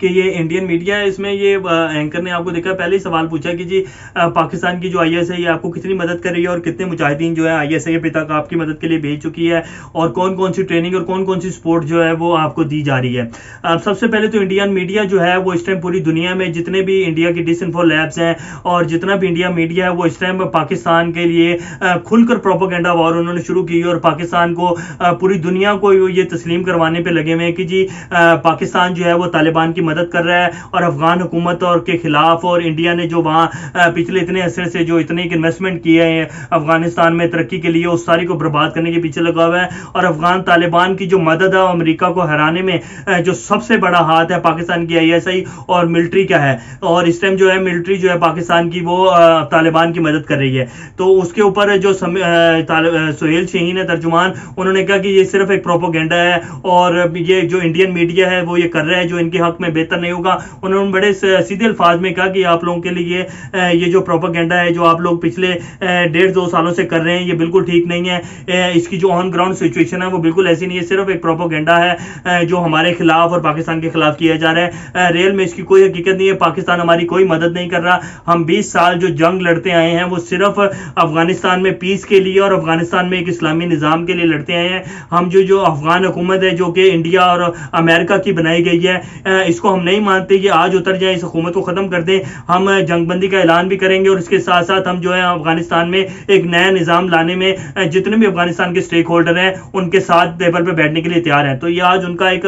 کہ یہ Indian media ہے، اس میں یہ اینکر نے آپ کو دیکھا پہلے ہی سوال پوچھا کہ جی پاکستان کی جو آئی ایس ہے یہ آپ کو کتنی مدد کر رہی ہے اور کتنے مجاہدین جو ہے آئی ایس اے پہ تک آپ کی مدد کے لیے بھیج چکی ہے اور کون کون سی ٹریننگ اور کون کون سی سپورٹ جو ہے وہ آپ کو دی جا رہی ہے. سب سے پہلے تو انڈین میڈیا جو ہے وہ اس ٹائم پوری دنیا میں جتنے بھی انڈیا کی ڈس انفو لیبس ہیں اور جتنا بھی انڈیا میڈیا ہے وہ اس ٹائم پاکستان کے لیے کھل کر پروپیگنڈا وار انہوں نے شروع کی اور پاکستان کو پوری دنیا کو یہ تسلیم کروانے پہ لگے ہوئے ہیں کہ جی پاکستان جو ہے وہ طالبان کی مدد کر رہا ہے اور افغان حکومت اور کے خلاف، اور انڈیا نے جو وہاں پچھلے اتنے عرصے سے جو اتنے انویسٹمنٹ کیے ہیں افغانستان میں ترقی کے لیے اس ساری کو برباد کرنے کے پیچھے لگا ہوا ہے. اور افغان طالبان کی جو مدد ہے امریکہ کو ہرانے میں جو سب سے بڑا ہاتھ ہے پاکستان کی آئی ایس آئی اور ملٹری کا ہے، اور اس ٹائم جو ہے ملٹری جو ہے پاکستان کی وہ طالبان کی مدد کر رہی ہے. تو اس کے اوپر جو سہیل شاہین ہے ترجمان، انہوں نے کہا کہ یہ صرف ایک پروپیگنڈا ہے اور یہ جو انڈین میڈیا ہے وہ یہ کر رہا ہے جو ان کے حق میں بہتر نہیں ہوگا. انہوں نے بڑے سیدھے الفاظ میں کہا کہ آپ لوگوں کے لیے یہ جو پروپیگنڈا ہے جو آپ لوگ پچھلے 1.5-2 سالوں سے کر رہے ہیں یہ بالکل ٹھیک نہیں ہے. اس کی جو آن گراؤنڈ سچویشن ہے وہ بالکل ایسی نہیں ہے، صرف ایک پروپیگنڈا ہے جو ہمارے خلاف اور پاکستان کے خلاف کیا جا رہا ہے. ریل میں اس کی کوئی حقیقت نہیں ہے. پاکستان ہماری کوئی مدد نہیں کر رہا. ہم 20 سال جو جنگ لڑتے آئے ہیں وہ صرف افغانستان میں پیس کے لیے اور افغانستان میں ایک اسلامی نظام کے لیے لڑتے آئے ہیں. ہم جو افغان حکومت ہے جو کہ انڈیا اور امریکہ کی بنائی گئی ہے اس کو ہم نہیں مانتے. یہ آج اتر جائے، اس حکومت کو ختم کر دیں. ہم جنگ بندی کا اعلان بھی کریں گے اور اس کے ساتھ ساتھ ہم جو ہے افغانستان میں ایک نیا نظام لانے میں جتنے بھی افغانستان کے سٹیک ہولڈر ہیں ان کے ساتھ ٹیبل پہ بیٹھنے کے لیے تیار ہیں. تو یہ آج ان کا ایک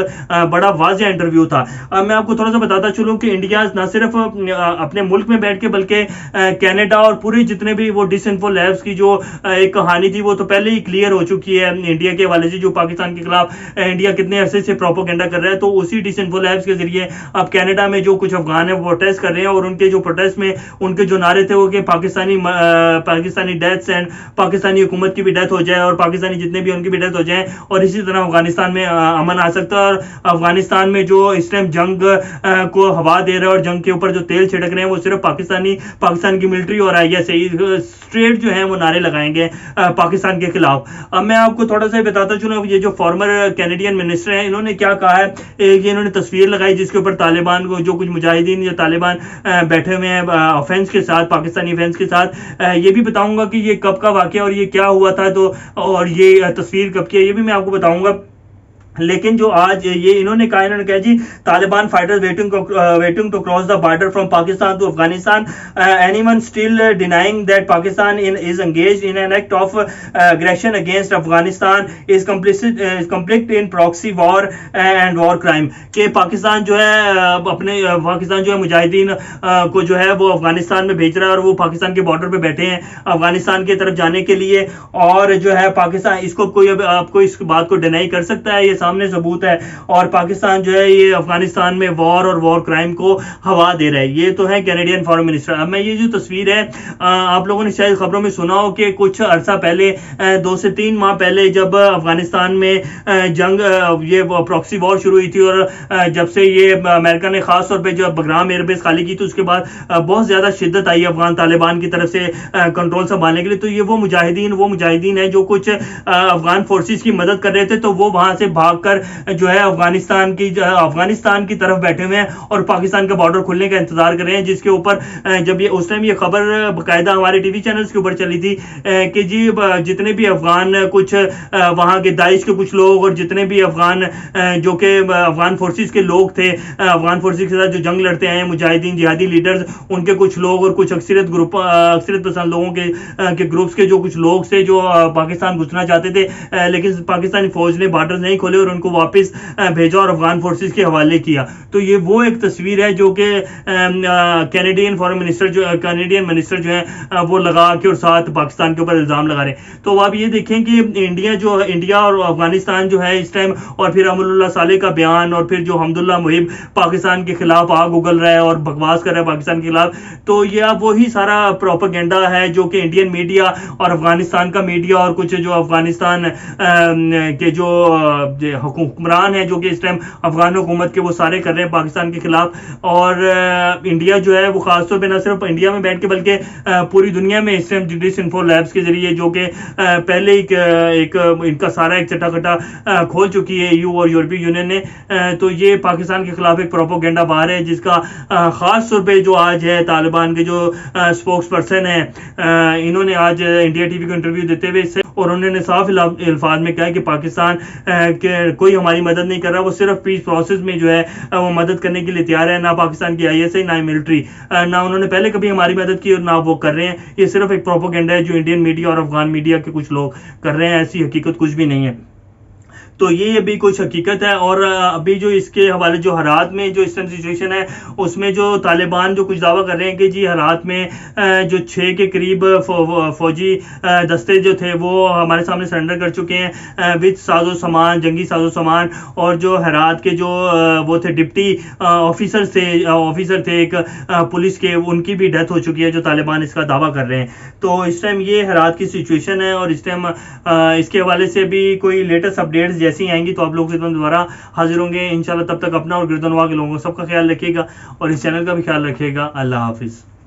بڑا واضح انٹرویو تھا. میں آپ کو تھوڑا سا بتاتا چلوں کہ انڈیا نہ صرف اپنے ملک میں بیٹھ کے بلکہ کینیڈا اور پوری جتنے بھی وہ ڈس انفو لیبس کی جو ایک کہانی تھی وہ تو پہلے ہی کلیئر ہو چکی ہے انڈیا کے حوالے سے، جو پاکستان کے خلاف انڈیا کتنے عرصے سے پروپیگنڈا کر رہا ہے. تو اسی ڈس انفو لیبس کے ذریعے اب کینیڈا میں جو کچھ افغان ہیں وہ پروٹیسٹ کر رہے ہیں اور ان کے جو پروٹیسٹ میں ان کے جو نعرے تھے وہ کہ پاکستانی ڈیتھس اینڈ پاکستانی حکومت کی بھی ڈیتھ ہو جائے اور پاکستانی جتنے بھی ان کی بھی ڈیتھ ہو جائے اور اسی طرح افغانستان میں امن آ سکتا ہے. اور افغانستان میں جو اس ٹائم جنگ کو ہوا دے رہے ہیں اور جنگ کے اوپر جو تیل چھڑک رہے ہیں وہ صرف پاکستان کی ملٹری اور آئی ایس آئی اسٹریٹ جو ہیں وہ نعرے لگائیں گے پاکستان کے خلاف. اب میں آپ کو تھوڑا سا بتاتا چلوں یہ جو فارمر کینیڈین منسٹر ہیں انہوں نے کیا کہا ہے. یہ انہوں نے تصویر لگائی جس کے اوپر طالبان کو جو کچھ مجاہدین یا طالبان بیٹھے ہوئے ہیں افینس کے ساتھ، پاکستانی افینس کے ساتھ. یہ بھی بتاؤں گا کہ یہ کب کا واقعہ اور یہ کیا ہوا تھا تو اور یہ تصویر کب کی ہے یہ بھی میں آپ کو بتاؤں گا. لیکن جو آج یہ انہوں نے کہا جی Taliban fighters waiting to cross the border from Pakistan to Afghanistan, anyone still denying that Pakistan is engaged in an act of aggression against Afghanistan is complicit in proxy war and war crime. کہ پاکستان جو ہے مجاہدین کو جو ہے وہ افغانستان میں بھیج رہا ہے اور وہ پاکستان کے بارڈر پہ بیٹھے ہیں افغانستان کی طرف جانے کے لیے، اور جو ہے پاکستان اس کو کوئی آپ کو اس بات کو ڈینائی کر سکتا ہے؟ یہ سامنے ثبوت ہے. اور پاکستان جو ہے یہ افغانستان میں وار اور وار کرائم کو ہوا دے رہا ہے. یہ تو ہے کینیڈین فارن منسٹر. اب میں یہ جو تصویر ہے آپ لوگوں نے شاید خبروں میں سنا ہو کہ کچھ عرصہ پہلے 2 سے 3 ماہ پہلے جب افغانستان میں جنگ یہ پراکسی وار شروع ہوئی تھی اور جب سے یہ امریکہ نے خاص طور پہ جو بگرام ایئر بیس خالی کی تو اس کے بعد بہت زیادہ شدت آئی افغان طالبان کی طرف سے کنٹرول سنبھالنے کے لیے. تو یہ وہ مجاہدین ہیں جو کچھ افغان فورسز کی مدد کر رہے تھے تو وہ وہاں سے بھاگ کر جو ہے افغانستان کی طرف بیٹھے ہوئے ہیں اور پاکستان کا بارڈر کھلنے کا انتظار کر رہے ہیں. جس کے اوپر جب اس ٹائم یہ خبر باقاعدہ ہمارے ٹی وی چینلز کے اوپر چلی تھی کہ جی جتنے بھی افغان کچھ وہاں کے داعش کے کچھ لوگ اور جتنے بھی افغان جو کہ افغان فورسز کے لوگ تھے، افغان فورسز کے ساتھ جو جنگ لڑتے آئے ہیں مجاہدین جہادی لیڈرز، ان کے کچھ لوگ اور کچھ اکثریت پسند لوگوں کے گروپس کے جو کچھ لوگ تھے جو پاکستان گھسنا چاہتے تھے لیکن پاکستانی فوج نے بارڈر نہیں کھولے اور ان کو واپس بھیجا اور افغان فورسز کے حوالے کیا. تو یہ وہ ایک تصویر ہے جو کہ کینیڈین منسٹر جو ہیں وہ لگا کے اور ساتھ پاکستان کے اوپر الزام لگا رہے ہیں. تو آپ یہ دیکھیں کہ انڈیا اور افغانستان جو ہے اس ٹائم، اور پھر امر اللہ صالح کا بیان اور پھر جو حمداللہ محب پاکستان کے خلاف آگ اگل رہا ہے اور بکواس کر رہا ہے پاکستان کے خلاف، تو یہ اب وہی سارا پروپیگنڈا ہے جو کہ انڈین میڈیا اور افغانستان کا میڈیا اور کچھ جو افغانستان کے جو حکمران ہیں جو کہ اس ٹائم افغان حکومت کے وہ سارے کر رہے ہیں پاکستان کے خلاف. اور انڈیا جو ہے وہ خاص طور پہ نہ صرف انڈیا میں بیٹھ کے بلکہ پوری دنیا میں اس ٹائم ڈس انفو لیبس کے ذریعے جو کہ پہلے ایک ان کا سارا ایک چٹا کٹا کھول چکی ہے EU اور یورپی یونین نے, تو یہ پاکستان کے خلاف ایک پروپوگنڈا باہر ہے جس کا خاص طور پہ جو آج ہے طالبان کے جو اسپوکس پرسن ہیں انہوں نے آج انڈیا ٹی وی کو انٹرویو دیتے ہوئے اور انہوں نے صاف الفاظ میں کہا کہ پاکستان کوئی ہماری مدد نہیں کر رہا, وہ صرف پیس پروسیس میں جو ہے وہ مدد کرنے کے لیے تیار ہے. نہ پاکستان کی ISI نہ ملٹری, نہ انہوں نے پہلے کبھی ہماری مدد کی اور نہ وہ کر رہے ہیں. یہ صرف ایک پروپوگنڈا ہے جو انڈین میڈیا اور افغان میڈیا کے کچھ لوگ کر رہے ہیں, ایسی حقیقت کچھ بھی نہیں ہے. تو یہ ابھی کچھ حقیقت ہے. اور ابھی جو اس کے حوالے جو حالات میں جو اس ٹائم سچویشن ہے اس میں جو طالبان جو کچھ دعویٰ کر رہے ہیں کہ جی حالات میں جو 6 کے قریب فوجی دستے جو تھے وہ ہمارے سامنے سرنڈر کر چکے ہیں وتھ ساز و سامان, جنگی ساز و سامان. اور جو حرات کے جو وہ تھے ڈپٹی آفیسر تھے ایک پولیس کے, ان کی بھی ڈیتھ ہو چکی ہے جو طالبان اس کا دعویٰ کر رہے ہیں. تو اس ٹائم یہ حالات کی سچویشن ہے اور اس ٹائم اس کے حوالے سے بھی کوئی لیٹسٹ اپڈیٹس جیسی آئیں گی تو آپ لوگ خدمت دوبارہ حاضر ہوں گے انشاءاللہ. تب تک اپنا اور گردنواں کے لوگوں سب کا خیال رکھیے گا اور اس چینل کا بھی خیال رکھیے گا. اللہ حافظ.